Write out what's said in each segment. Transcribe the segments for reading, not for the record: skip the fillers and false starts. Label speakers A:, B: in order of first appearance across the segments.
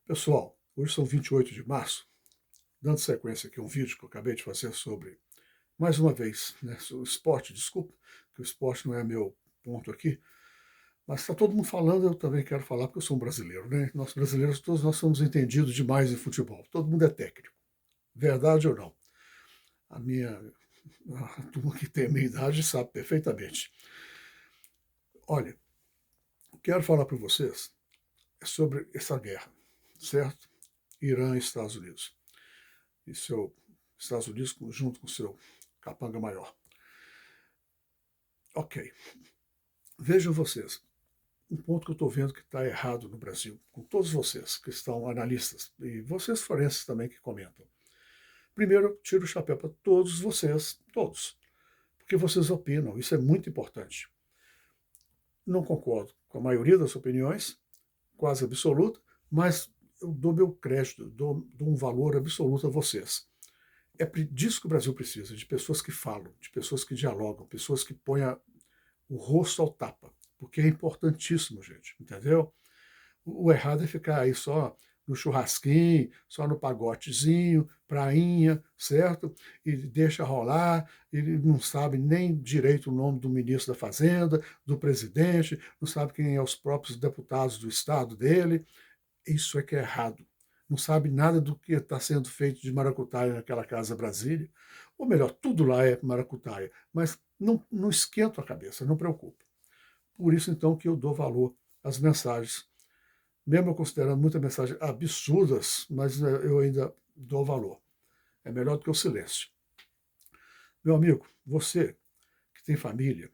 A: Pessoal, hoje são 28 de março, dando sequência aqui a um vídeo que eu acabei de fazer sobre, mais uma vez, né, sobre o esporte, desculpa, que o esporte não é meu ponto aqui, mas está todo mundo falando, eu também quero falar porque eu sou um brasileiro, né? Nós brasileiros, todos nós somos entendidos demais em futebol, todo mundo é técnico, verdade ou não? A turma que tem a minha idade sabe perfeitamente. Olha, quero falar para vocês sobre essa guerra, certo? Irã e Estados Unidos. E seu Estados Unidos junto com o seu capanga maior. Ok. Vejam vocês, um ponto que eu estou vendo que está errado no Brasil, com todos vocês que estão analistas, e vocês forenses também que comentam. Primeiro, eu tiro o chapéu para todos vocês, todos, porque vocês opinam, isso é muito importante. Não concordo com a maioria das opiniões, quase absoluta, mas eu dou meu crédito, dou um valor absoluto a vocês. É disso que o Brasil precisa, de pessoas que falam, de pessoas que dialogam, pessoas que põem o rosto ao tapa, porque é importantíssimo, gente, entendeu? O errado é ficar aí só no churrasquinho, só no pagotezinho, prainha, certo? E deixa rolar, ele não sabe nem direito o nome do ministro da Fazenda, do presidente, não sabe quem é os próprios deputados do estado dele. Isso é que é errado. Não sabe nada do que está sendo feito de maracutaia naquela Casa Brasília. Ou melhor, tudo lá é maracutaia, mas não esquento a cabeça, não preocupa. Por isso, então, que eu dou valor às mensagens. Mesmo eu considerando muitas mensagens absurdas, mas eu ainda dou valor. É melhor do que o silêncio. Meu amigo, você que tem família,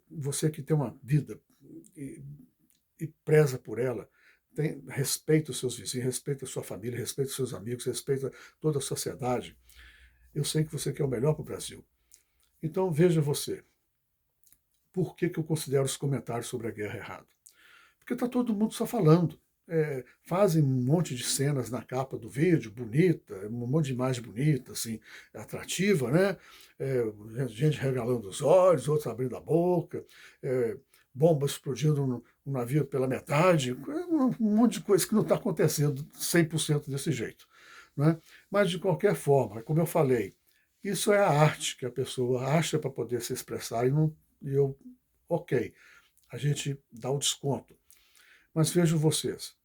A: você que tem uma vida e, e preza por ela, respeita os seus vizinhos, respeita a sua família, respeita os seus amigos, respeita toda a sociedade. Eu sei que você quer o melhor para o Brasil. Então veja você, por que eu considero os comentários sobre a guerra errado? Porque está todo mundo só falando. Fazem um monte de cenas na capa do vídeo, bonita, um monte de imagem bonita, assim, atrativa, né? Gente regalando os olhos, outros abrindo a boca, bomba explodindo um navio pela metade, um monte de coisa que não está acontecendo 100% desse jeito. Né? Mas, de qualquer forma, como eu falei, isso é a arte que a pessoa acha para poder se expressar e eu, ok, a gente dá o desconto. Mas vejam vocês,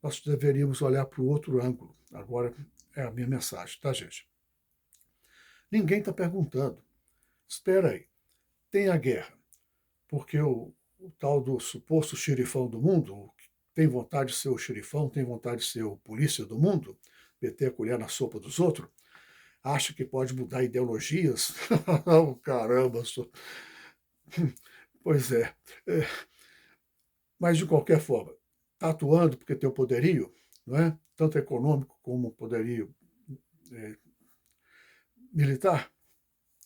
A: nós deveríamos olhar para o outro ângulo. Agora é a minha mensagem, tá, gente? Ninguém está perguntando. Espera aí, tem a guerra, porque o tal do suposto xerifão do mundo, tem vontade de ser o xerifão, tem vontade de ser o polícia do mundo, meter a colher na sopa dos outros, acha que pode mudar ideologias? Oh, caramba, pois é. Mas, de qualquer forma, está atuando porque tem o poderio, não é? Tanto econômico como poderio é, militar,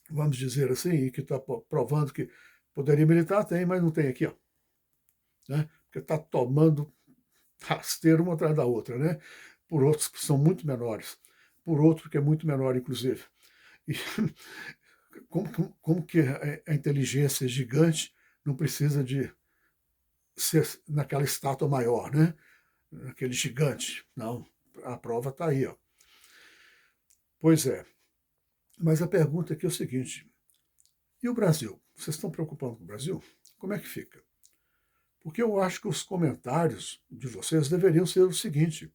A: vamos dizer assim, e que está provando que poderio militar tem, mas não tem aqui, ó, né? Porque está tomando rasteiro uma atrás da outra, né? Por outros que são muito menores, por outro que é muito menor, inclusive. E como que a inteligência gigante não precisa de ser naquela estátua maior, né? Aquele gigante. Não, a prova está aí, ó. Pois é. Mas a pergunta aqui é o seguinte: e o Brasil? Vocês estão preocupados com o Brasil? Como é que fica? Porque eu acho que os comentários de vocês deveriam ser o seguinte: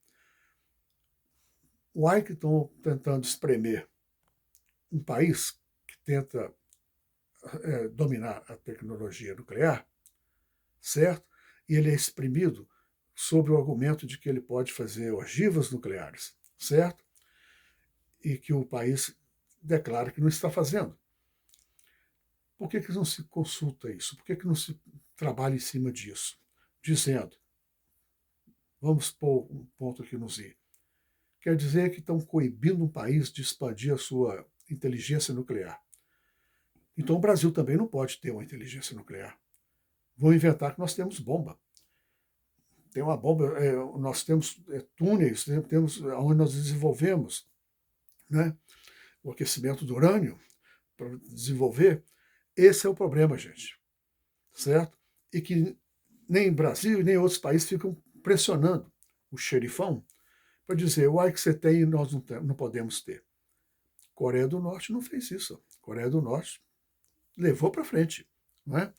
A: o que estão tentando espremer um país que tenta dominar a tecnologia nuclear, certo? E ele é exprimido sob o argumento de que ele pode fazer ogivas nucleares, certo? E que o país declara que não está fazendo. Por que não se consulta isso? Por que não se trabalha em cima disso? Dizendo, vamos pôr um ponto aqui no Z. Quer dizer que estão coibindo um país de expandir a sua inteligência nuclear. Então o Brasil também não pode ter uma inteligência nuclear. Vão inventar que nós temos bomba. Tem uma bomba, nós temos túneis, temos onde nós desenvolvemos, né, o aquecimento do urânio para desenvolver. Esse é o problema, gente, certo? E que nem Brasil nem outros países ficam pressionando o xerifão para dizer, uai, que você tem e nós não podemos ter. Coreia do Norte não fez isso. Coreia do Norte levou para frente. Não é?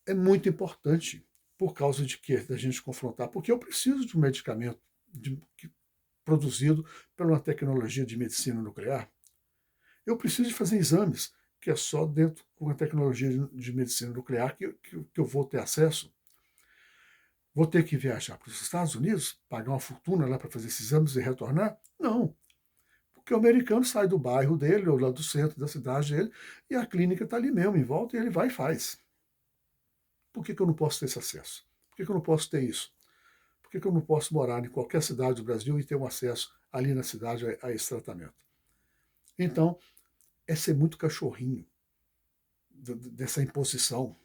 A: É muito importante, por causa de quê? Da gente confrontar. Porque eu preciso de um medicamento produzido por uma tecnologia de medicina nuclear. Eu preciso de fazer exames, que é só dentro com a tecnologia de medicina nuclear que eu vou ter acesso. Vou ter que viajar para os Estados Unidos, pagar uma fortuna lá para fazer esses exames e retornar? Não. Porque o americano sai do bairro dele, ou lá do centro da cidade dele, e a clínica está ali mesmo, em volta, e ele vai e faz. Por que eu não posso ter esse acesso? Por que eu não posso ter isso? Por que eu não posso morar em qualquer cidade do Brasil e ter um acesso ali na cidade a esse tratamento? Então, é ser muito cachorrinho dessa imposição,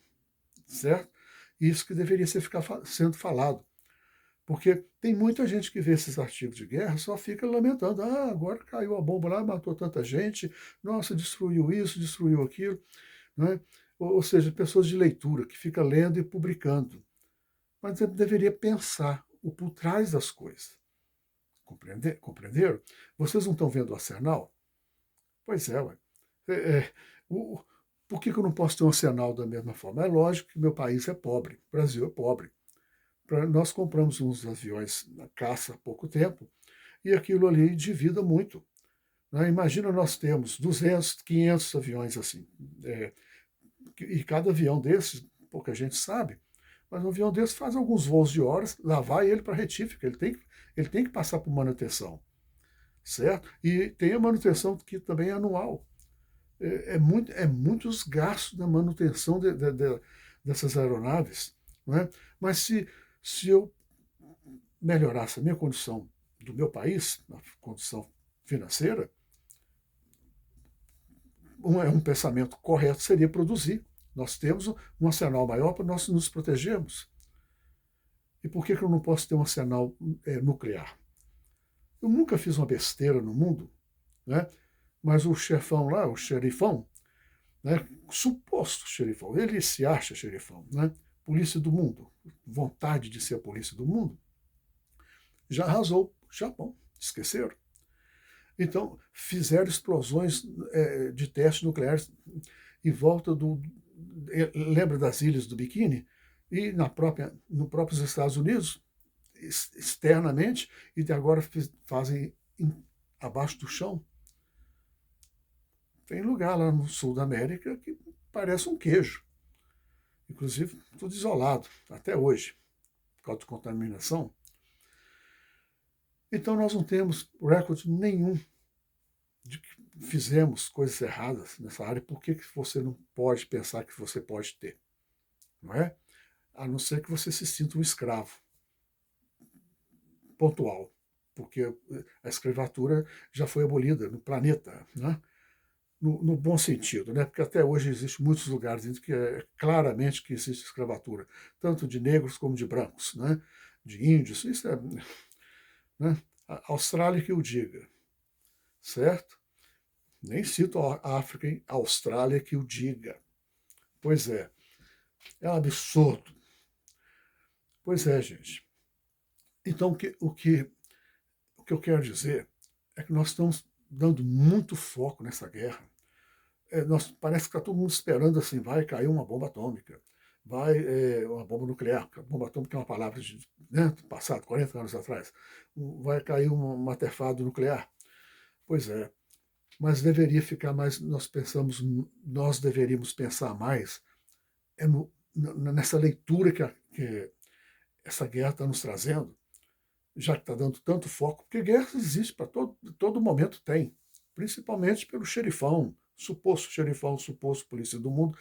A: certo? Isso que deveria ficar sendo falado. Porque tem muita gente que vê esses artigos de guerra só fica lamentando. Ah, agora caiu a bomba lá, matou tanta gente, nossa, destruiu isso, destruiu aquilo. Né? Ou seja, pessoas de leitura que fica lendo e publicando. Mas deveria pensar o por trás das coisas. Compreenderam? Vocês não estão vendo o arsenal? Pois é, ué. É, é, o, por que eu não posso ter um arsenal da mesma forma? É lógico que meu país é pobre, o Brasil é pobre. Nós compramos uns aviões na caça há pouco tempo e aquilo ali divida muito. Né? Imagina nós temos 200, 500 aviões assim. E cada avião desses, pouca gente sabe, mas um avião desse faz alguns voos de horas, lá vai ele para retífica, ele tem que passar por manutenção, certo? E tem a manutenção que também é anual. Muitos gastos na manutenção dessas aeronaves. Não é? Mas se eu melhorasse a minha condição do meu país, a condição financeira, um pensamento correto seria produzir. Nós temos um arsenal maior para nós nos protegermos. E por que eu não posso ter um arsenal nuclear? Eu nunca fiz uma besteira no mundo, né? Mas o chefão lá, o xerifão, né? Suposto xerifão, ele se acha xerifão, né? Polícia do mundo, vontade de ser a polícia do mundo, já arrasou o Japão, esqueceram? Então, fizeram explosões de testes nucleares em volta do. Lembra das ilhas do Biquíni? E no próprios Estados Unidos, externamente, e de agora fazem abaixo do chão. Tem lugar lá no sul da América que parece um queijo. Inclusive, tudo isolado, até hoje, por causa de contaminação. Então, nós não temos recorde nenhum de que fizemos coisas erradas nessa área. Por que você não pode pensar que você pode ter? Não é? A não ser que você se sinta um escravo pontual, porque a escravatura já foi abolida no planeta, né? No bom sentido, né? Porque até hoje existem muitos lugares em que claramente que existe escravatura, tanto de negros como de brancos, né? De índios, isso é, né? A Austrália que o diga, certo? Nem cito a África, hein? A Austrália que o diga. Pois é um absurdo. Pois é, gente. Então, o que eu quero dizer é que nós estamos dando muito foco nessa guerra. Parece que está todo mundo esperando assim, vai cair uma bomba atômica, vai uma bomba nuclear, porque a bomba atômica é uma palavra do passado, 40 anos atrás, vai cair um artefato nuclear. Pois é, mas deveria ficar mais, nós deveríamos pensar mais nessa leitura que essa guerra está nos trazendo, já que está dando tanto foco, porque guerra existe para todo momento tem, principalmente pelo xerifão, suposto polícia do mundo.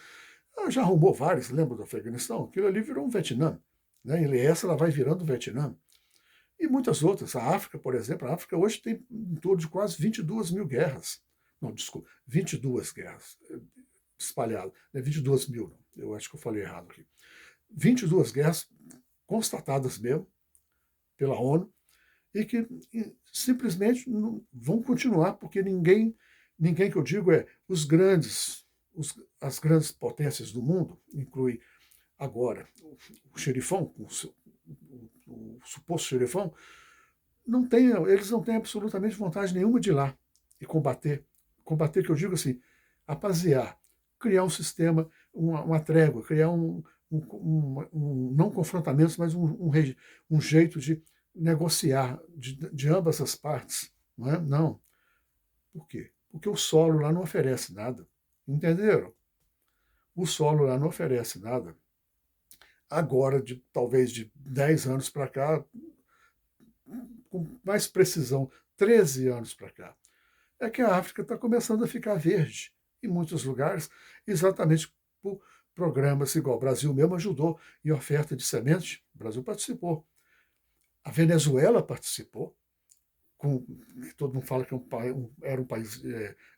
A: Já arrumou vários, lembra do Afeganistão? Aquilo ali virou um Vietnã. Né? Ela vai virando o Vietnã. E muitas outras. A África, por exemplo, a África hoje tem em torno de quase 22 mil guerras. Não, desculpa, 22 guerras espalhadas. Não é 22 mil, não. Eu acho que eu falei errado aqui. 22 guerras constatadas mesmo pela ONU e que simplesmente não vão continuar, porque ninguém que eu digo as grandes potências do mundo, inclui agora o xerifão, o suposto xerifão, eles não têm absolutamente vontade nenhuma de ir lá e combater. Combater, que eu digo assim, apaziar, criar um sistema, uma trégua, criar não confrontamentos, mas um jeito de negociar de ambas as partes. Não é? Não. Por quê? Porque o solo lá não oferece nada. Entenderam? O solo lá não oferece nada. Agora, talvez de 10 anos para cá, com mais precisão, 13 anos para cá, é que a África está começando a ficar verde em muitos lugares, exatamente por programas igual o Brasil mesmo ajudou em oferta de semente, o Brasil participou. A Venezuela participou, todo mundo fala que era um país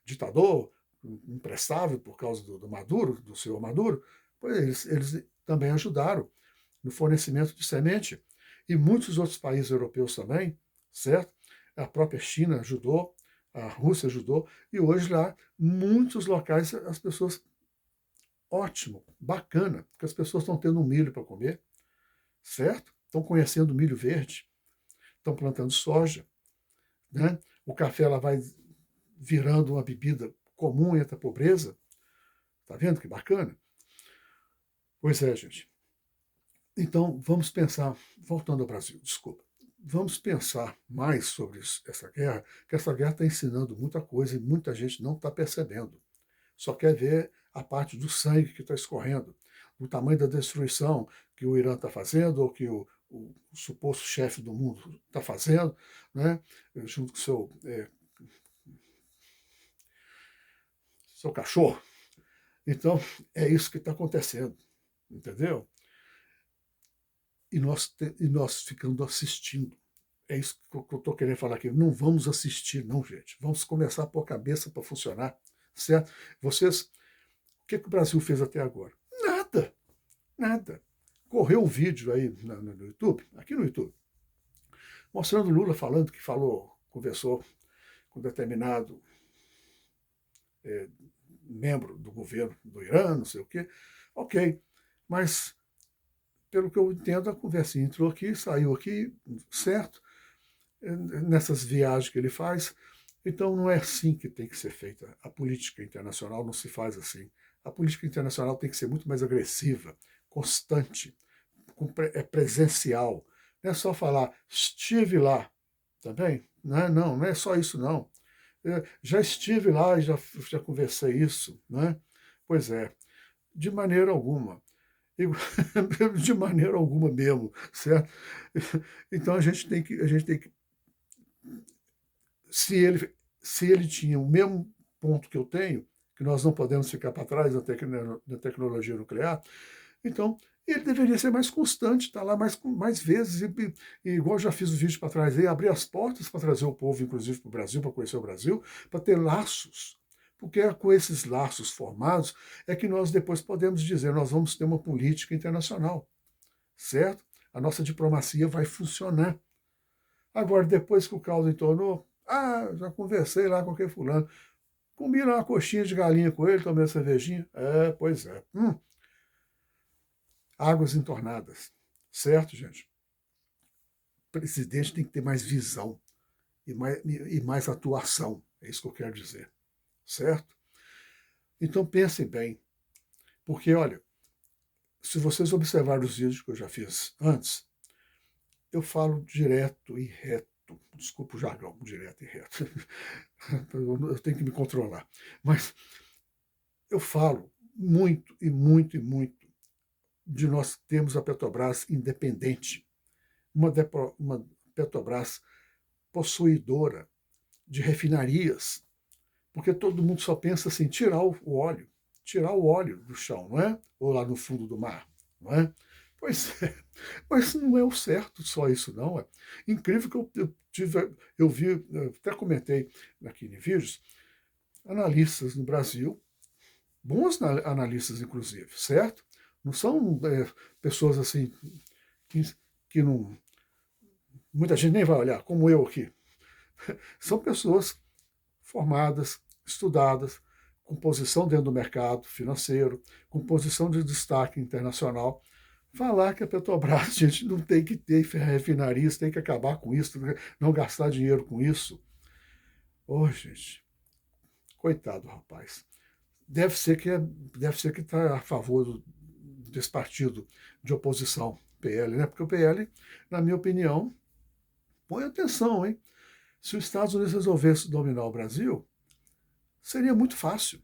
A: ditador, imprestável por causa do Maduro, do senhor Maduro, pois eles também ajudaram no fornecimento de semente. E muitos outros países europeus também, certo? A própria China ajudou, a Rússia ajudou, e hoje lá, muitos locais, as pessoas, ótimo, bacana, porque as pessoas estão tendo um milho para comer, certo? Estão conhecendo o milho verde, estão plantando soja, né? O café ela vai virando uma bebida comum entre a pobreza. Tá vendo que bacana? Pois é, gente. Então, vamos pensar, voltando ao Brasil, desculpa, vamos pensar mais sobre essa guerra, que essa guerra está ensinando muita coisa e muita gente não está percebendo. Só quer ver a parte do sangue que está escorrendo, do tamanho da destruição que o Irã está fazendo, ou que o suposto chefe do mundo está fazendo, né? Junto com seu cachorro. Então, é isso que está acontecendo, entendeu? E nós ficando assistindo. É isso que eu estou querendo falar aqui. Não vamos assistir, não, gente. Vamos começar a pôr a cabeça para funcionar, certo? Vocês, o que o Brasil fez até agora? Nada, nada. Correu um vídeo aí no YouTube, aqui no YouTube, mostrando o Lula falando que conversou com determinado membro do governo do Irã, não sei o quê. Ok, mas pelo que eu entendo, a conversa entrou aqui, saiu aqui, certo? Nessas viagens que ele faz. Então não é assim que tem que ser feita. A política internacional não se faz assim. A política internacional tem que ser muito mais agressiva, constante, presencial. Não é só falar, estive lá, tá bem? Não é só isso não. Já estive lá e já conversei isso, né? Pois é, de maneira alguma. De maneira alguma mesmo, certo? Então a gente tem que se ele tinha o mesmo ponto que eu tenho, que nós não podemos ficar para trás na tecnologia nuclear, então ele deveria ser mais constante, estar lá mais vezes, e igual eu já fiz o vídeo para trás, aí, abrir as portas para trazer o povo, inclusive, para o Brasil, para conhecer o Brasil, para ter laços, porque é com esses laços formados é que nós depois podemos dizer, nós vamos ter uma política internacional, certo? A nossa diplomacia vai funcionar. Agora, depois que o caldo entornou, já conversei lá com aquele fulano, comi lá uma coxinha de galinha com ele, tomei uma cervejinha. Pois é. Águas entornadas. Certo, gente? O presidente tem que ter mais visão e mais atuação. É isso que eu quero dizer. Certo? Então pensem bem. Porque, olha, se vocês observarem os vídeos que eu já fiz antes, eu falo direto e reto. Desculpa o jargão, direto e reto. Eu tenho que me controlar. Mas eu falo muito e muito e muito de nós termos a Petrobras independente, uma Petrobras possuidora de refinarias, porque todo mundo só pensa assim, tirar o óleo do chão, não é? Ou lá no fundo do mar, não é? Pois é, mas não é o certo só isso, não. É incrível que eu vi, eu até comentei aqui em vídeos, analistas no Brasil, bons analistas, inclusive, certo? Não são pessoas assim que não. Muita gente nem vai olhar, como eu aqui. São pessoas formadas, estudadas, com posição dentro do mercado financeiro, com posição de destaque internacional, falar que a Petrobras, gente, não tem que ter refinarias, tem que acabar com isso, não gastar dinheiro com isso. Ô, gente, coitado, rapaz. Deve ser que está a favor desse partido de oposição, PL, né? Porque o PL, na minha opinião, põe atenção, hein? Se os Estados Unidos resolvesse dominar o Brasil, seria muito fácil,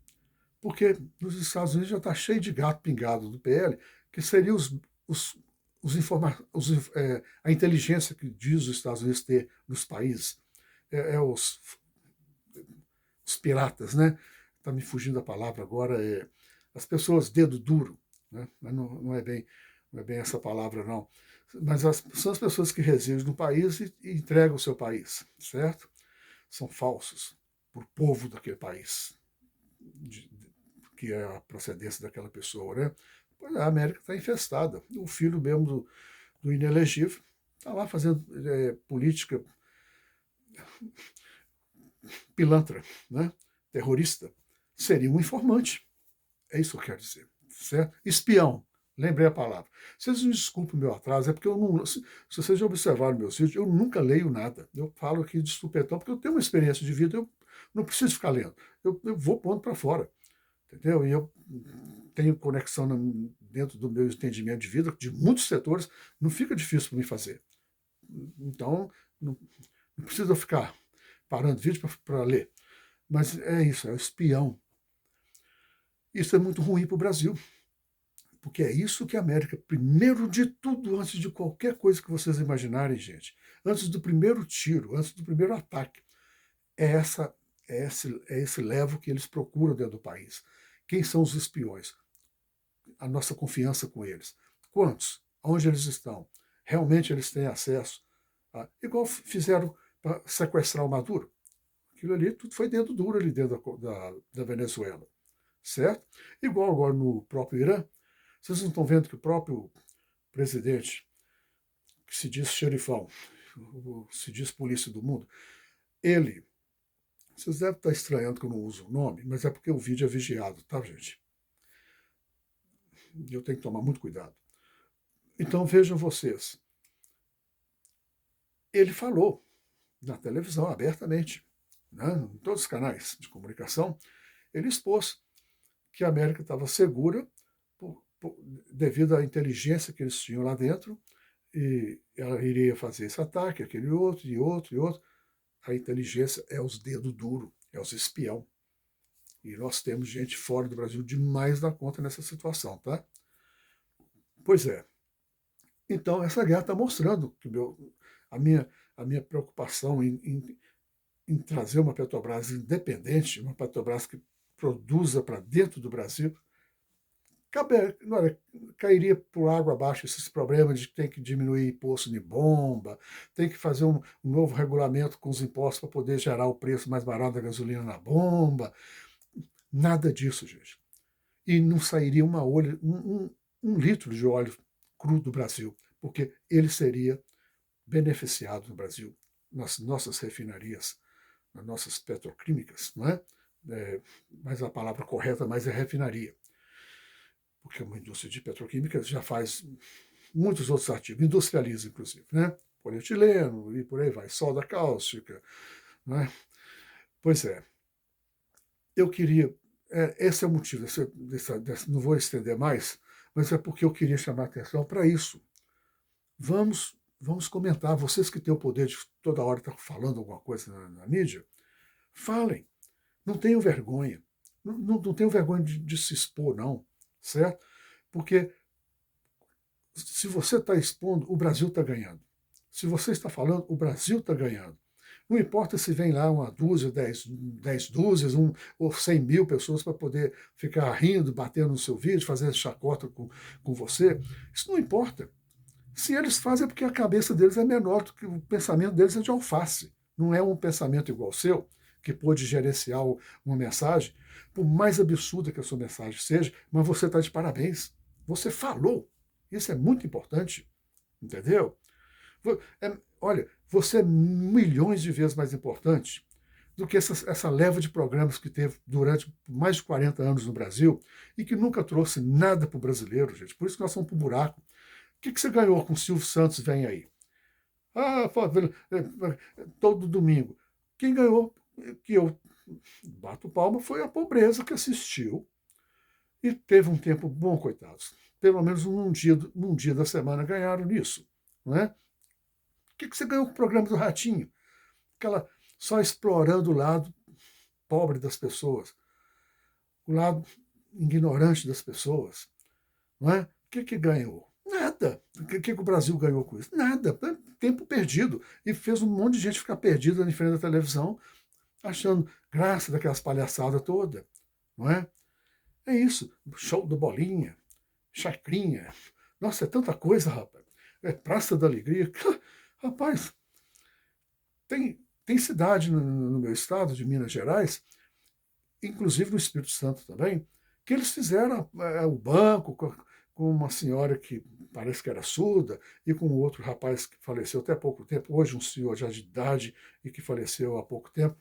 A: porque nos Estados Unidos já está cheio de gato pingado do PL, que seria os, a inteligência que diz os Estados Unidos ter nos países. Os piratas, né? Está me fugindo a palavra agora, as pessoas dedo duro, né? Mas não é bem essa palavra, não. Mas são as pessoas que residem no país e entregam o seu país, certo? São falsos para o povo daquele país, que é a procedência daquela pessoa, né? Pois a América está infestada. O filho mesmo do inelegível está lá fazendo política pilantra, né? Terrorista. Seria um informante. É isso que eu quero dizer. Certo? Espião. Lembrei a palavra. Vocês me desculpem o meu atraso, é porque eu não. Se vocês já observaram meus vídeos, eu nunca leio nada. Eu falo aqui de supetão, porque eu tenho uma experiência de vida, eu não preciso ficar lendo. Eu vou pondo para fora. Entendeu? E eu tenho conexão dentro do meu entendimento de vida, de muitos setores, não fica difícil para mim fazer. Então, não precisa ficar parando vídeo para ler. Mas é isso, é o espião. Isso é muito ruim para o Brasil, porque é isso que a América, primeiro de tudo, antes de qualquer coisa que vocês imaginarem, gente, antes do primeiro tiro, antes do primeiro ataque, é esse levo que eles procuram dentro do país. Quem são os espiões? A nossa confiança com eles. Quantos? Onde eles estão? Realmente eles têm acesso? Igual fizeram para sequestrar o Maduro. Aquilo ali tudo foi dedo duro ali dentro da Venezuela. Certo? Igual agora no próprio Irã. Vocês não estão vendo que o próprio presidente, que se diz xerifão, se diz polícia do mundo, ele, vocês devem estar estranhando que eu não uso o nome, mas é porque o vídeo é vigiado, tá, gente? E eu tenho que tomar muito cuidado. Então vejam vocês, ele falou na televisão abertamente, né, em todos os canais de comunicação, ele expôs que a América estava segura devido à inteligência que eles tinham lá dentro, e ela iria fazer esse ataque, aquele outro, e outro, e outro. A inteligência é os dedos duros, é os espião. E nós temos gente fora do Brasil demais da conta nessa situação, tá? Pois é. Então, essa guerra está mostrando que a minha preocupação em trazer uma Petrobras independente, uma Petrobras que produza para dentro do Brasil, cairia por água abaixo esses problemas de que tem que diminuir imposto de bomba, tem que fazer um novo regulamento com os impostos para poder gerar o preço mais barato da gasolina na bomba. Nada disso, gente. E não sairia um litro de óleo cru do Brasil, porque ele seria beneficiado no Brasil, nas nossas refinarias, nas nossas petroquímicas, não é? Mas a palavra correta mais é refinaria, porque uma indústria de petroquímica já faz muitos outros artigos, industrializa inclusive, né? Polietileno e por aí vai, soda cáustica, né? Pois é, eu queria, esse é o motivo, não vou estender mais, mas é porque eu queria chamar a atenção para isso. Vamos comentar, vocês que têm o poder de toda hora estar falando alguma coisa na mídia, falem, não tenham vergonha, não tenham vergonha de se expor, não, certo? Porque se você está expondo, o Brasil está ganhando. Se você está falando, o Brasil está ganhando. Não importa se vem lá uma dúzia, 10 dúzias, ou 100 mil pessoas para poder ficar rindo, batendo no seu vídeo, fazendo chacota com você. Isso não importa. Se eles fazem é porque a cabeça deles é menor do que o pensamento deles é de alface. Não é um pensamento igual ao seu, que pôde gerenciar uma mensagem, por mais absurda que a sua mensagem seja, mas você está de parabéns. Você falou. Isso é muito importante. Entendeu? Olha, você é milhões de vezes mais importante do que essa leva de programas que teve durante mais de 40 anos no Brasil e que nunca trouxe nada para o brasileiro, gente. Por isso que nós somos para o buraco. que você ganhou com o Silvio Santos vem aí? Ah, todo domingo. Quem ganhou, que eu bato palma, foi a pobreza que assistiu e teve um tempo bom, coitados. Pelo menos num dia da semana ganharam nisso. Não é? O que você ganhou com o programa do Ratinho? Aquela só explorando o lado pobre das pessoas, o lado ignorante das pessoas. Não é? O que ganhou? Nada. O que o Brasil ganhou com isso? Nada. Tempo perdido. E fez um monte de gente ficar perdida na frente da televisão, achando graça daquelas palhaçadas todas. Não é? É isso. Show do Bolinha, Chacrinha. Nossa, é tanta coisa, rapaz. É Praça da Alegria. Rapaz, tem cidade no meu estado, de Minas Gerais, inclusive no Espírito Santo também, que eles fizeram o banco com uma senhora que parece que era surda e com outro rapaz que faleceu até há pouco tempo, hoje um senhor já de idade e que faleceu há pouco tempo,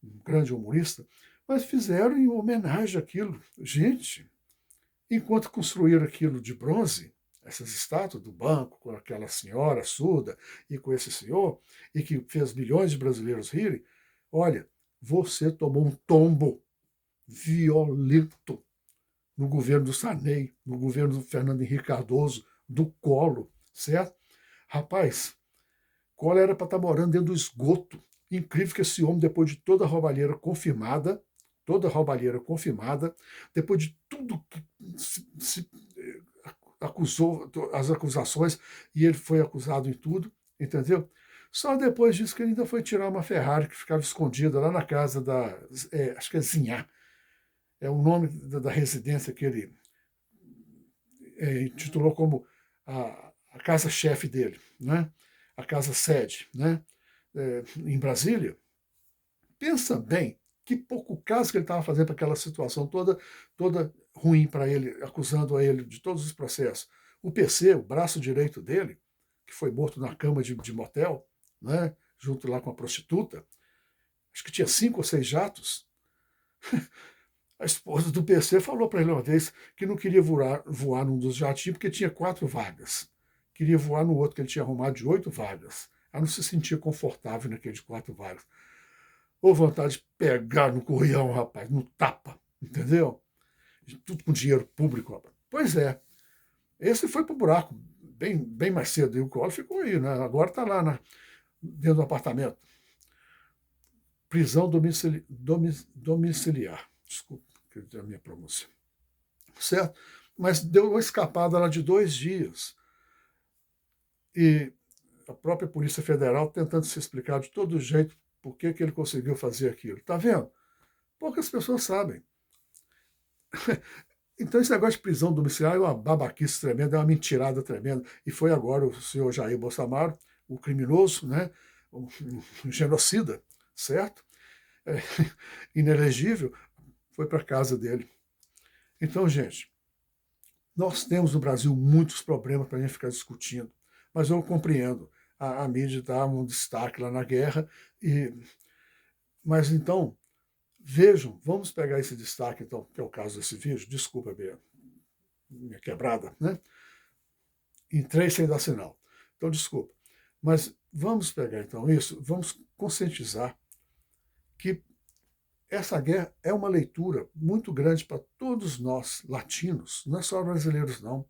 A: um grande humorista, mas fizeram em homenagem àquilo. Gente, enquanto construíram aquilo de bronze, essas estátuas do banco, com aquela senhora surda e com esse senhor, e que fez milhões de brasileiros rirem, olha, você tomou um tombo violento no governo do Sarney, no governo do Fernando Henrique Cardoso, do Collor, certo? Rapaz, Collor era para estar morando dentro do esgoto. Incrível que esse homem, depois de toda a roubalheira confirmada, depois de tudo que se acusou, as acusações, e ele foi acusado em tudo, entendeu? Só depois disso que ele ainda foi tirar uma Ferrari que ficava escondida lá na casa da, acho que é Zinhar, é o nome da residência que ele intitulou como a casa-chefe dele, né? A casa-sede, né? Em Brasília. Pensa bem, que pouco caso que ele estava fazendo para aquela situação toda ruim para ele, acusando a ele de todos os processos. O PC, o braço direito dele, que foi morto na cama de motel, né? Junto lá com a prostituta, acho que tinha 5 ou 6 jatos. A esposa do PC falou para ele uma vez que não queria voar num dos jatinhos porque tinha 4 vagas. Queria voar no outro que ele tinha arrumado de 8 vagas. Ela não se sentia confortável naquele de 4 vagas. Ou vontade de pegar no corrião, rapaz, no tapa, entendeu? Tudo com dinheiro público, rapaz. Pois é, esse foi pro buraco bem mais cedo. E o Collor ficou aí, né? Agora está lá dentro do apartamento. Prisão domiciliar. Desculpa, que é a minha pronúncia. Certo? Mas deu uma escapada lá de 2 dias. E a própria Polícia Federal tentando se explicar de todo jeito por que ele conseguiu fazer aquilo. Está vendo? Poucas pessoas sabem. Então, esse negócio de prisão domiciliar é uma babaquice tremenda, é uma mentirada tremenda. E foi agora o senhor Jair Bolsonaro, o criminoso, né? Um genocida, certo? É, inelegível, foi para a casa dele. Então, gente, nós temos no Brasil muitos problemas para a gente ficar discutindo, mas eu compreendo. A mídia dá um destaque lá na guerra, mas então, vejam, vamos pegar esse destaque, então, que é o caso desse vídeo, desculpa minha quebrada, né? Entrei sem dar sinal. Então, desculpa. Mas vamos pegar, então, isso, vamos conscientizar que essa guerra é uma leitura muito grande para todos nós, latinos, não é só brasileiros, não,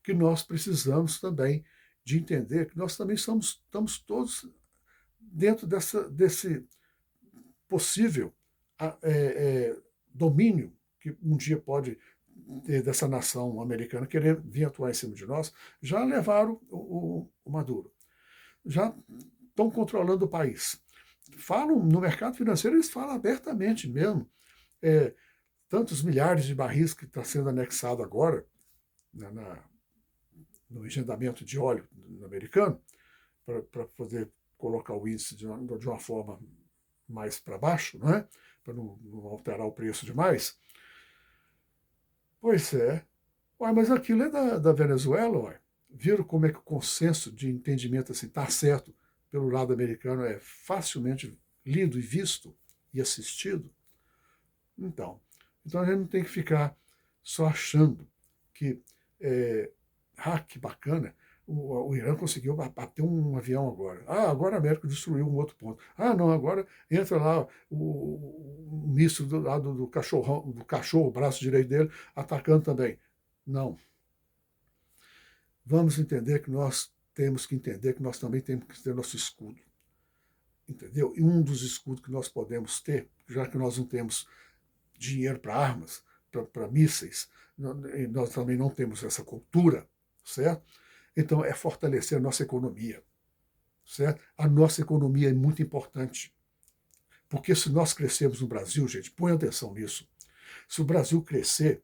A: que nós precisamos também de entender que nós também estamos todos dentro desse possível domínio que um dia pode ter dessa nação americana querer vir atuar em cima de nós. Já levaram o Maduro, já estão controlando o país. Falam no mercado financeiro, eles falam abertamente mesmo. Tantos milhares de barris que está sendo anexado agora no engendamento de óleo americano, para poder colocar o índice de uma forma mais para baixo, não é? Para não alterar o preço demais. Pois é. Ué, mas aquilo é da Venezuela, ué. Viram como é que o consenso de entendimento assim está certo pelo lado americano é facilmente lido e visto e assistido? Então a gente não tem que ficar só achando que Ah, que bacana. O Irã conseguiu bater um avião agora. Ah, agora a América destruiu um outro ponto. Ah, não, agora entra lá o míssil do lado do cachorro, o braço direito dele, atacando também. Não. Vamos entender que nós temos que entender que nós também temos que ter nosso escudo. Entendeu? E um dos escudos que nós podemos ter, já que nós não temos dinheiro para armas, para mísseis, e nós também não temos essa cultura, certo? Então, é fortalecer a nossa economia, certo? A nossa economia é muito importante, porque se nós crescermos no Brasil, gente, põe atenção nisso, se o Brasil crescer,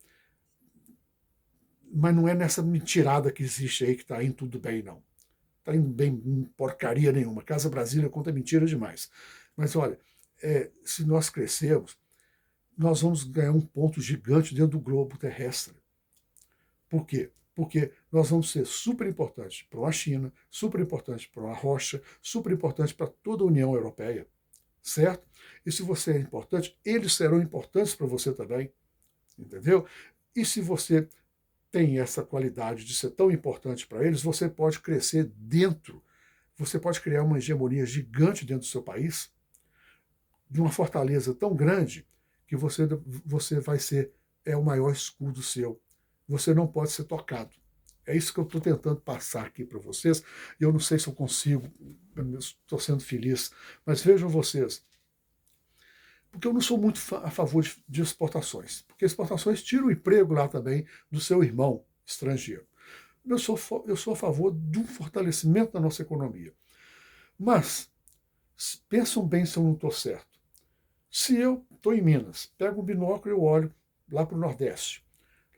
A: mas não é nessa mentirada que existe aí que está indo tudo bem, não. Está indo bem porcaria nenhuma. Casa Brasília conta mentira demais. Mas olha, se nós crescermos, nós vamos ganhar um ponto gigante dentro do globo terrestre. Por quê? Porque nós vamos ser super importantes para a China, super importantes para a Rocha, super importantes para toda a União Europeia, certo? E se você é importante, eles serão importantes para você também, entendeu? E se você tem essa qualidade de ser tão importante para eles, você pode crescer dentro, você pode criar uma hegemonia gigante dentro do seu país, de uma fortaleza tão grande que você vai ser o maior escudo seu. Você não pode ser tocado. É isso que eu estou tentando passar aqui para vocês. E eu não sei se eu consigo, estou sendo feliz, mas vejam vocês, porque eu não sou muito a favor de exportações, porque exportações tiram o emprego lá também do seu irmão estrangeiro. Eu sou a favor de um fortalecimento da nossa economia. Mas, pensam bem se eu não estou certo. Se eu estou em Minas, pego um binóculo e eu olho lá para o Nordeste,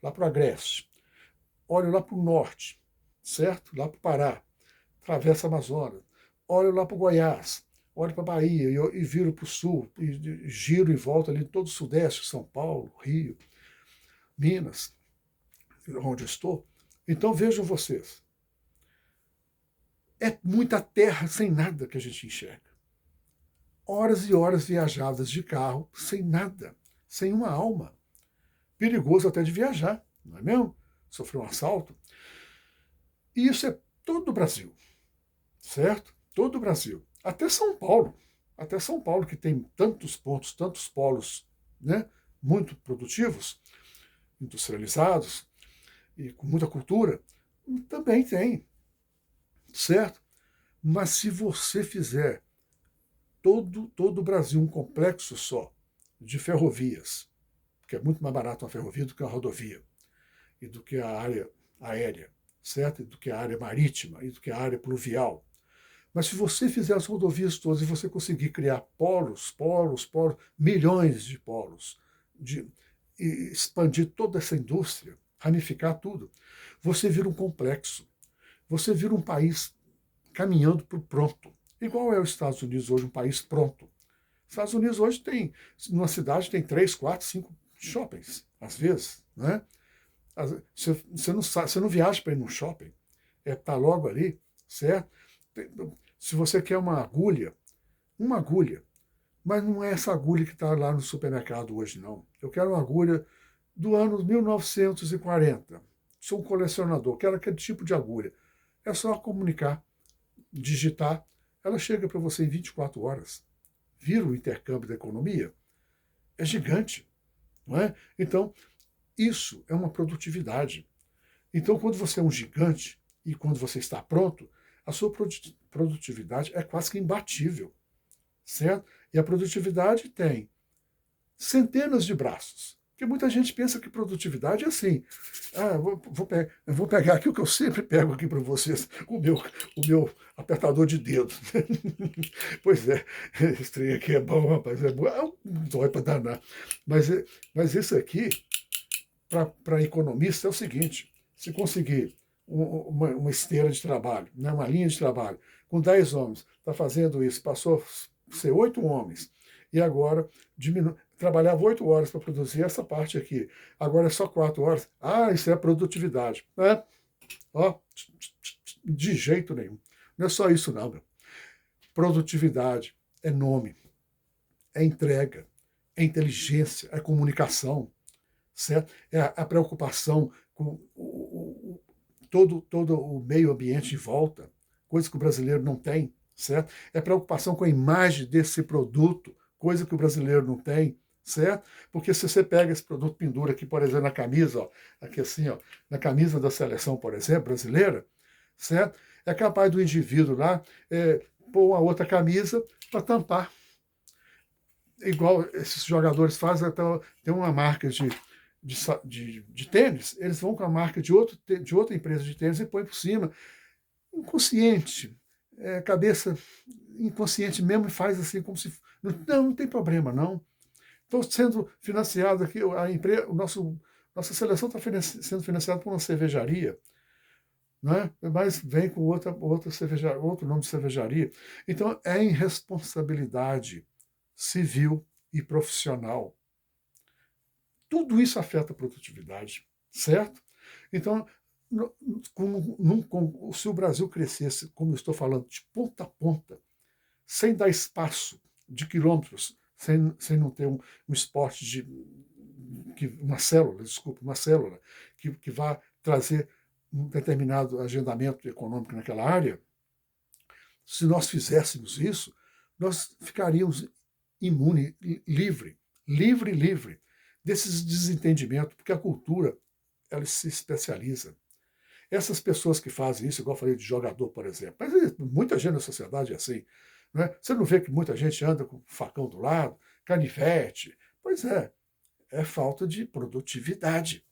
A: lá para o Agreste, olho lá para o Norte, certo? Lá para o Pará, atravesso a Amazonas, olho lá para o Goiás, olho para a Bahia e viro para o Sul, e giro e volto ali em todo o Sudeste, São Paulo, Rio, Minas, onde eu estou. Então vejam vocês, é muita terra sem nada que a gente enxerga. Horas e horas viajadas de carro, sem nada, sem uma alma. Perigoso até de viajar, não é mesmo? Sofrer um assalto. E isso é todo o Brasil, certo? Todo o Brasil. Até São Paulo. Até São Paulo, que tem tantos pontos, tantos polos, né, muito produtivos, industrializados e com muita cultura, também tem, certo? Mas se você fizer todo o Brasil um complexo só de ferrovias, que é muito mais barato uma ferrovia do que uma rodovia, e do que a área aérea, certo? E do que a área marítima, e do que a área pluvial. Mas se você fizer as rodovias todas e você conseguir criar polos, milhões de polos, e expandir toda essa indústria, ramificar tudo, você vira um complexo. Você vira um país caminhando para o pronto. Igual é os Estados Unidos hoje, um país pronto. Os Estados Unidos hoje tem, numa cidade tem 3, 4, 5 shoppings, às vezes, né? Você não viaja para ir num shopping, tá logo ali, certo? Se você quer uma agulha, mas não é essa agulha que está lá no supermercado hoje, não. Eu quero uma agulha do ano 1940. Sou um colecionador, quero aquele tipo de agulha. É só comunicar, digitar, ela chega para você em 24 horas. Vira o intercâmbio da economia? É gigante, não é? Então, isso é uma produtividade. Então, quando você é um gigante e quando você está pronto, a sua produtividade é quase que imbatível, certo? E a produtividade tem centenas de braços. Porque muita gente pensa que produtividade é assim. Ah, vou pegar aqui o que eu sempre pego aqui para vocês, o meu apertador de dedo. Pois é, esse trem aqui é bom, rapaz, é bom. Dói para danar. Mas isso aqui, para economista, é o seguinte: se conseguir uma esteira de trabalho, né, uma linha de trabalho, com 10 homens, está fazendo isso, passou a ser 8 homens, e agora trabalhava 8 horas para produzir essa parte aqui, agora é só 4 horas. Ah, isso é produtividade. Né? Ó, de jeito nenhum. Não é só isso, não, meu. Produtividade é nome, é entrega, é inteligência, é comunicação, certo? É a preocupação com todo o meio ambiente em volta, coisa que o brasileiro não tem, certo? É preocupação com a imagem desse produto, coisa que o brasileiro não tem, certo? Porque se você pega esse produto, pendura aqui, por exemplo, na camisa, ó, aqui assim, ó, na camisa da seleção, por exemplo, brasileira, certo? É capaz do indivíduo lá pôr uma outra camisa para tampar, igual esses jogadores fazem, então, tem uma marca de tênis, eles vão com a marca de outra empresa de tênis e põem por cima. Inconsciente, cabeça inconsciente mesmo, e faz assim como se. Não tem problema, não. Estou sendo financiado aqui, nossa seleção está sendo financiada por uma cervejaria, né? Mas vem com outro nome de cervejaria. Então, é irresponsabilidade civil e profissional. Tudo isso afeta a produtividade, certo? Então, se o Brasil crescesse, como eu estou falando, de ponta a ponta, sem dar espaço de quilômetros, sem não ter um esporte uma célula que vá trazer um determinado agendamento econômico naquela área, se nós fizéssemos isso, nós ficaríamos imune, livre desses desentendimentos, porque a cultura ela se especializa. Essas pessoas que fazem isso, igual eu falei de jogador, por exemplo, mas muita gente na sociedade é assim. Né? Você não vê que muita gente anda com facão do lado, canivete. Pois é falta de produtividade.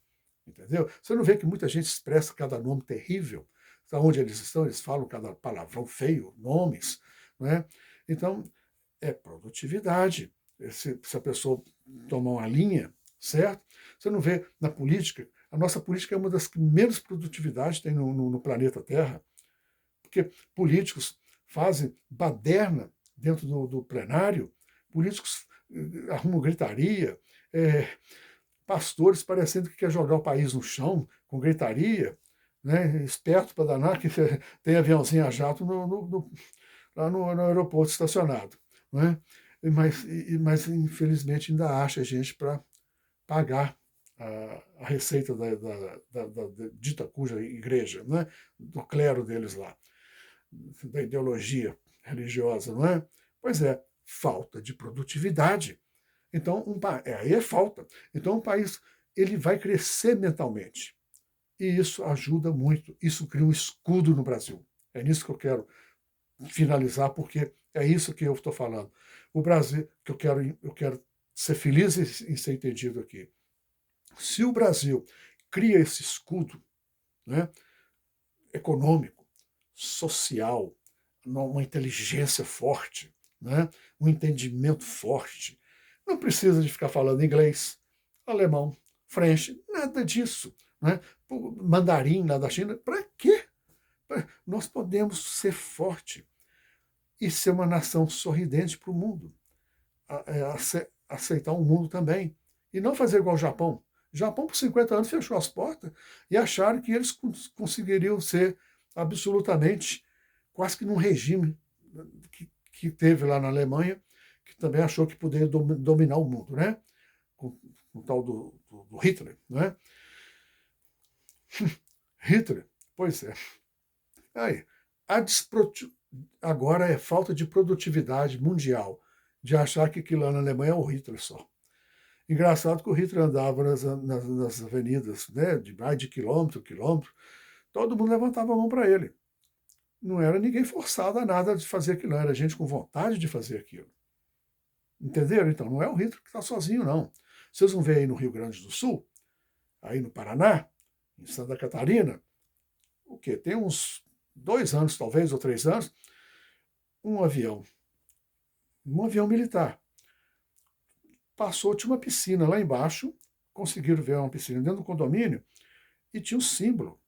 A: Entendeu? Você não vê que muita gente expressa cada nome terrível. Onde eles estão, eles falam cada palavrão feio, nomes. Né? Então, é produtividade. Se a pessoa tomar uma linha, certo? Você não vê na política, a nossa política é uma das que menos produtividade tem no planeta Terra, porque políticos fazem baderna dentro do plenário, políticos arrumam gritaria, pastores parecendo que quer jogar o país no chão com gritaria, né? Esperto para danar, que tem aviãozinho a jato lá no aeroporto estacionado. Né? Mas, infelizmente, ainda acha gente para pagar a receita da dita cuja igreja, né? Do clero deles lá, da ideologia religiosa, não é? Pois é, falta de produtividade. Então, aí é falta. Então, um país ele vai crescer mentalmente. E isso ajuda muito. Isso cria um escudo no Brasil. É nisso que eu quero finalizar, porque é isso que eu estou falando. O Brasil, que eu quero ser feliz em ser entendido aqui. Se o Brasil cria esse escudo, né, econômico, social, uma inteligência forte, né, um entendimento forte, não precisa de ficar falando inglês, alemão, French, nada disso. Né? Mandarim lá da China, para quê? Nós podemos ser forte e ser uma nação sorridente para o mundo, aceitar o mundo também, e não fazer igual o Japão. O Japão, por 50 anos, fechou as portas e acharam que eles conseguiriam ser absolutamente, quase que num regime que teve lá na Alemanha, que também achou que poderia dominar o mundo, né? Com o tal do Hitler. Né? Hitler, pois é. Aí, agora é falta de produtividade mundial de achar que aquilo lá na Alemanha é o Hitler só. Engraçado que o Hitler andava nas avenidas, né, de mais de quilômetro, todo mundo levantava a mão para ele. Não era ninguém forçado a nada de fazer aquilo, era gente com vontade de fazer aquilo. Entenderam? Então, não é o Hitler que está sozinho, não. Vocês vão ver aí no Rio Grande do Sul, aí no Paraná, em Santa Catarina, o quê? Tem uns 2 anos, talvez, ou 3 anos, um avião militar, passou, tinha uma piscina lá embaixo, conseguiram ver uma piscina dentro do condomínio, e tinha um símbolo,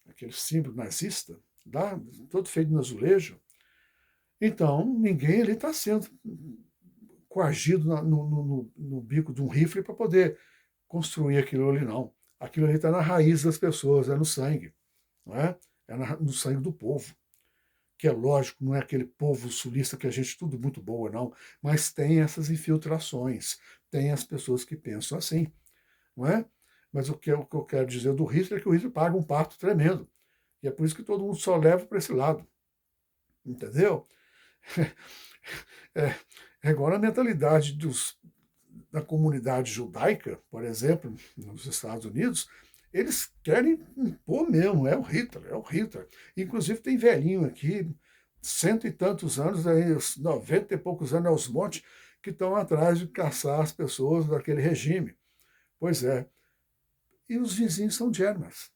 A: aquele símbolo nazista, lá, todo feito no azulejo. Então, ninguém ali está sendo coagido no bico de um rifle para poder construir aquilo ali, não. Aquilo ali está na raiz das pessoas, é no sangue, não é? É no sangue do povo. Que é lógico, não é aquele povo sulista que a gente tudo muito boa, não, mas tem essas infiltrações, tem as pessoas que pensam assim, não é? Mas o que eu quero dizer do Hitler é que o Hitler paga um pato tremendo. E é por isso que todo mundo só leva para esse lado. Entendeu? É, agora a mentalidade da comunidade judaica, por exemplo, nos Estados Unidos, eles querem impor mesmo, é o Hitler, é o Hitler. Inclusive tem velhinho aqui, cento e tantos anos, aí, 90 e poucos anos aos montes, que estão atrás de caçar as pessoas daquele regime. Pois é. E os vizinhos são germas.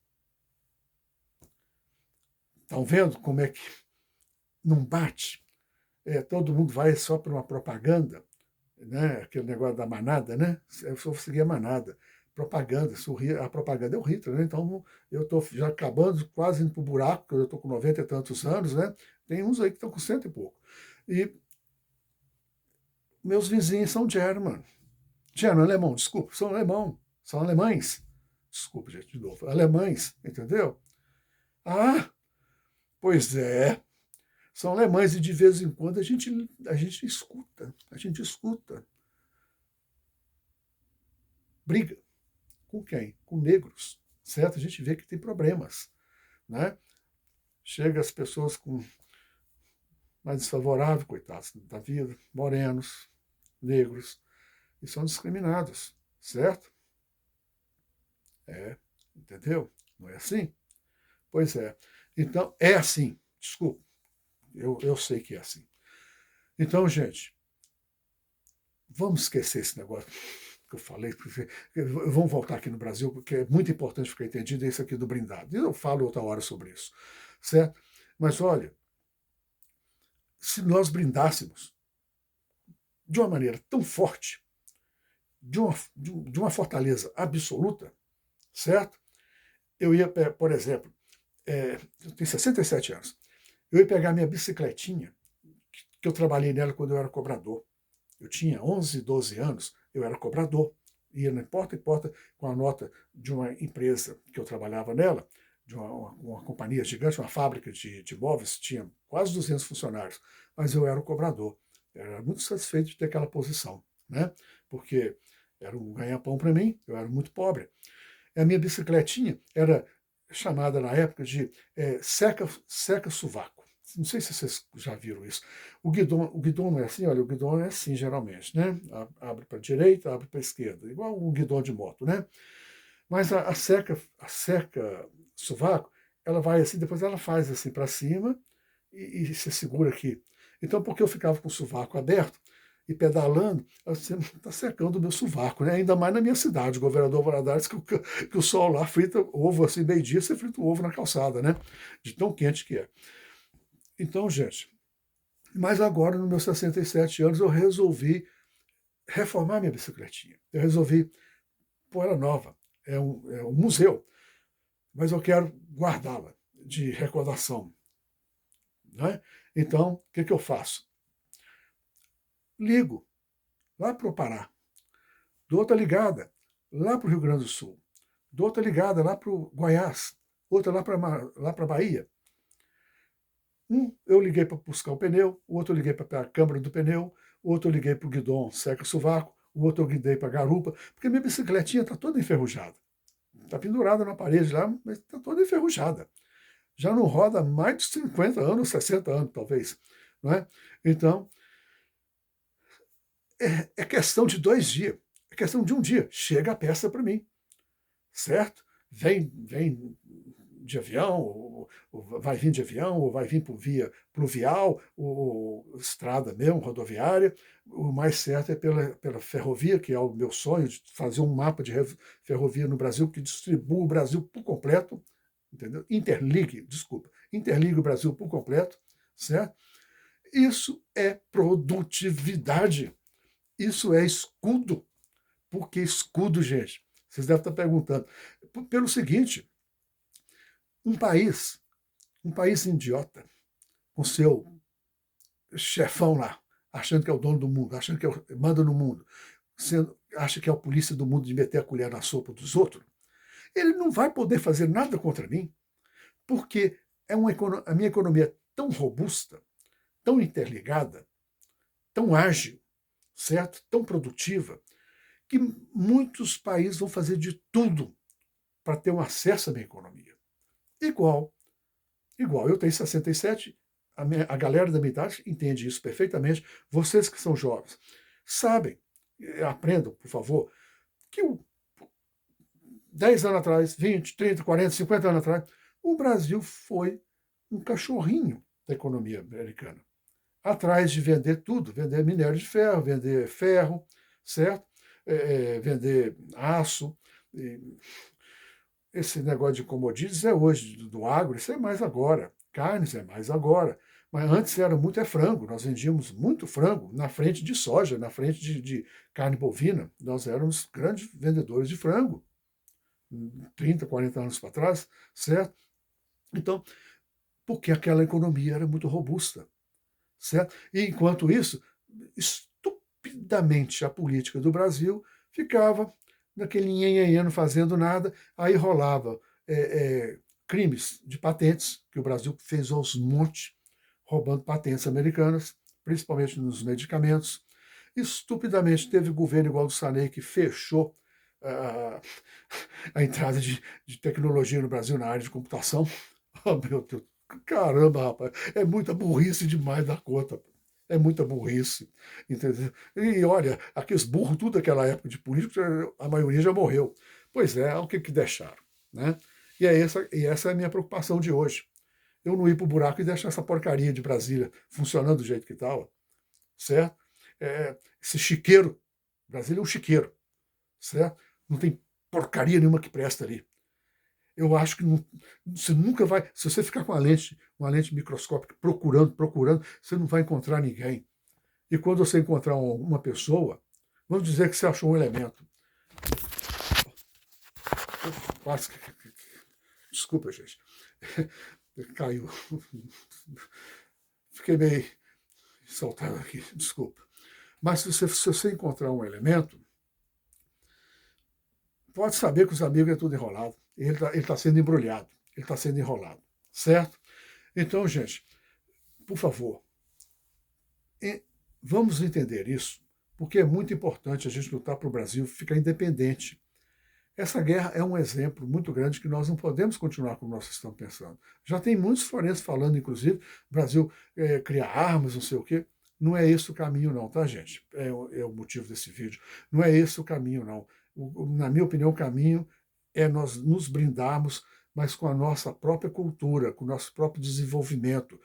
A: Estão vendo como é que não bate? Todo mundo vai só para uma propaganda, né? Aquele negócio da manada, né? Eu só seguir a manada. Propaganda, a propaganda é o Hitler, né? Então eu estou já acabando, quase indo para o buraco, porque eu estou com 90 e tantos anos, né? Tem uns aí que estão com cento e pouco. E meus vizinhos são German. German, alemão, desculpa, são alemão. São alemães. Desculpa, gente, de novo. Alemães, entendeu? Ah, pois é. São alemães e de vez em quando a gente escuta briga. Com quem? Com negros, certo? A gente vê que tem problemas, né? Chega as pessoas com mais desfavoráveis, coitados da vida, morenos, negros, e são discriminados, certo? Entendeu? Não é assim? Pois é. Então, é assim. Desculpa, eu sei que é assim. Então, gente, vamos esquecer esse negócio que eu falei, porque vamos voltar aqui no Brasil, porque é muito importante ficar entendido isso aqui do blindado. E eu falo outra hora sobre isso, certo? Mas olha, se nós brindássemos de uma maneira tão forte, de uma fortaleza absoluta, certo? Eu ia, por exemplo, eu tenho 67 anos, eu ia pegar minha bicicletinha, que eu trabalhei nela quando eu era cobrador. Eu tinha 11, 12 anos, eu era cobrador. Ia na porta em porta com a nota de uma empresa que eu trabalhava nela, de uma companhia gigante, uma fábrica de móveis, tinha quase 200 funcionários, mas eu era o cobrador. Eu era muito satisfeito de ter aquela posição, né? Porque era um ganha-pão para mim, eu era muito pobre. A minha bicicletinha era chamada na época de seca-sovaco. Não sei se vocês já viram isso. O guidão não é assim, olha, o guidão é assim geralmente, né? Abre para a direita, abre para a esquerda, igual um guidão de moto, né? Mas a seca sovaco, ela vai assim, depois ela faz assim para cima e se segura aqui. Então, porque eu ficava com o sovaco aberto e pedalando, você está secando o meu sovaco, né? Ainda mais na minha cidade, o governador Valadares, que o sol lá frita ovo assim, meio-dia, você frita o ovo na calçada, né? De tão quente que é. Então, gente, mas agora, nos meus 67 anos, eu resolvi reformar minha bicicletinha. Eu resolvi pôr ela nova. É um museu, mas eu quero guardá-la de recordação. Né? Então, o que eu faço? Ligo lá para o Pará, dou outra ligada lá para o Rio Grande do Sul, dou outra ligada lá para o Goiás, outra lá para a Bahia. Eu liguei para buscar o pneu, o outro eu liguei para a câmara do pneu, o outro eu liguei para o guidão seca-sovaco, o outro eu liguei para a garupa, porque minha bicicletinha está toda enferrujada. Está pendurada na parede lá, mas está toda enferrujada. Já não roda há mais de 50 anos, 60 anos, talvez. Não é? Então, é questão de 2 dias. É questão de um dia. Chega a peça para mim. Certo? Vem de avião, ou vai vir de avião, ou vai vir por via pluvial, ou estrada mesmo, rodoviária. O mais certo é pela ferrovia, que é o meu sonho, de fazer um mapa de ferrovia no Brasil que distribua o Brasil por completo, entendeu? Interligue o Brasil por completo, certo? Isso é produtividade. Isso é escudo. Por que escudo, gente? Vocês devem estar perguntando. Pelo seguinte, um país idiota, com seu chefão lá, achando que é o dono do mundo, achando que manda no mundo, acha que é o polícia do mundo de meter a colher na sopa dos outros, ele não vai poder fazer nada contra mim, porque a minha economia é tão robusta, tão interligada, tão ágil, certo? Tão produtiva, que muitos países vão fazer de tudo para ter um acesso à minha economia. Igual, eu tenho 67, a galera da minha idade entende isso perfeitamente. Vocês que são jovens, sabem, aprendam, por favor, que 10 anos atrás, 20, 30, 40, 50 anos atrás, o Brasil foi um cachorrinho da economia americana, atrás de vender tudo, vender minério de ferro, vender ferro, certo? Vender aço. Esse negócio de commodities é hoje, do agro, isso é mais agora. Carnes é mais agora. Mas antes era muito frango, nós vendíamos muito frango na frente de soja, na frente de carne bovina. Nós éramos grandes vendedores de frango, 30, 40 anos para trás, certo? Então, porque aquela economia era muito robusta, certo? E enquanto isso, estupidamente a política do Brasil ficava naquele nhenhenhen, não fazendo nada, aí rolava crimes de patentes, que o Brasil fez aos montes, roubando patentes americanas, principalmente nos medicamentos. Estupidamente teve governo igual do Sarney que fechou a entrada de tecnologia no Brasil na área de computação. Oh, meu Deus, caramba, rapaz, é muita burrice demais da conta. É muita burrice, entendeu? E olha, aqueles burros, tudo daquela época de políticos, a maioria já morreu. Pois é, o que deixaram, né? E essa é a minha preocupação de hoje. Eu não ir para o buraco e deixar essa porcaria de Brasília funcionando do jeito que estava, certo? Esse chiqueiro, Brasília é um chiqueiro, certo? Não tem porcaria nenhuma que presta ali. Eu acho que você nunca vai. Se você ficar com uma lente microscópica procurando, você não vai encontrar ninguém. E quando você encontrar uma pessoa, vamos dizer que você achou um elemento. Quase que. Desculpa, gente. Caiu. Fiquei meio saltado aqui, desculpa. Mas se você encontrar um elemento, pode saber que os amigos é tudo enrolado. Ele está sendo embrulhado, ele está sendo enrolado, certo? Então, gente, por favor, vamos entender isso, porque é muito importante a gente lutar para o Brasil ficar independente. Essa guerra é um exemplo muito grande que nós não podemos continuar como nós estamos pensando. Já tem muitos forenses falando, inclusive, o Brasil criar armas, não sei o quê. Não é esse o caminho, não, tá, gente? É o motivo desse vídeo. Não é esse o caminho, não. Na minha opinião, o caminho é nós nos brindarmos, mas com a nossa própria cultura, com o nosso próprio desenvolvimento.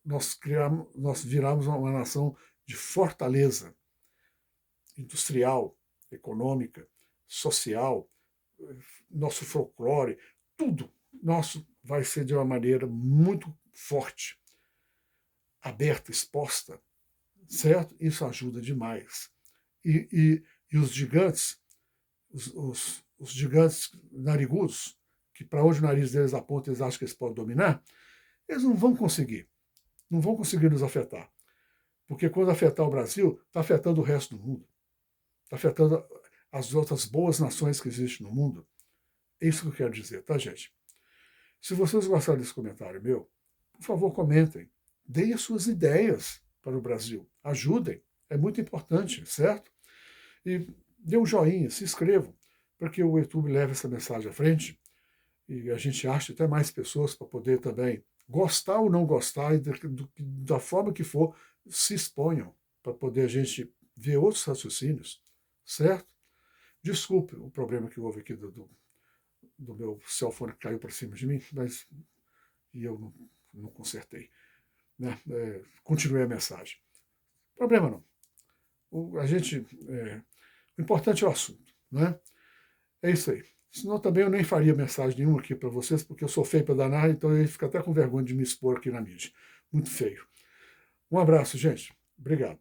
A: Nós viramos uma nação de fortaleza industrial, econômica, social, nosso folclore, tudo nosso vai ser de uma maneira muito forte, aberta, exposta, certo? Isso ajuda demais. E os gigantes, os gigantes narigudos, que para onde o nariz deles aponta, eles acham que eles podem dominar, eles não vão conseguir nos afetar. Porque quando afetar o Brasil, está afetando o resto do mundo. Está afetando as outras boas nações que existem no mundo. É isso que eu quero dizer, tá, gente? Se vocês gostaram desse comentário meu, por favor, comentem. Deem as suas ideias para o Brasil. Ajudem. É muito importante, certo? E dê um joinha, se inscrevam, para que o YouTube leve essa mensagem à frente e a gente ache até mais pessoas para poder também gostar ou não gostar, e da forma que for, se exponham para poder a gente ver outros raciocínios, certo? Desculpe o problema que houve aqui do meu cellphone que caiu para cima de mim, mas eu não consertei. Né? Continuei a mensagem. Problema não. O importante é o assunto. Né? É isso aí. Senão também eu nem faria mensagem nenhuma aqui para vocês, porque eu sou feio para danar, então eu fico até com vergonha de me expor aqui na mídia. Muito feio. Um abraço, gente. Obrigado.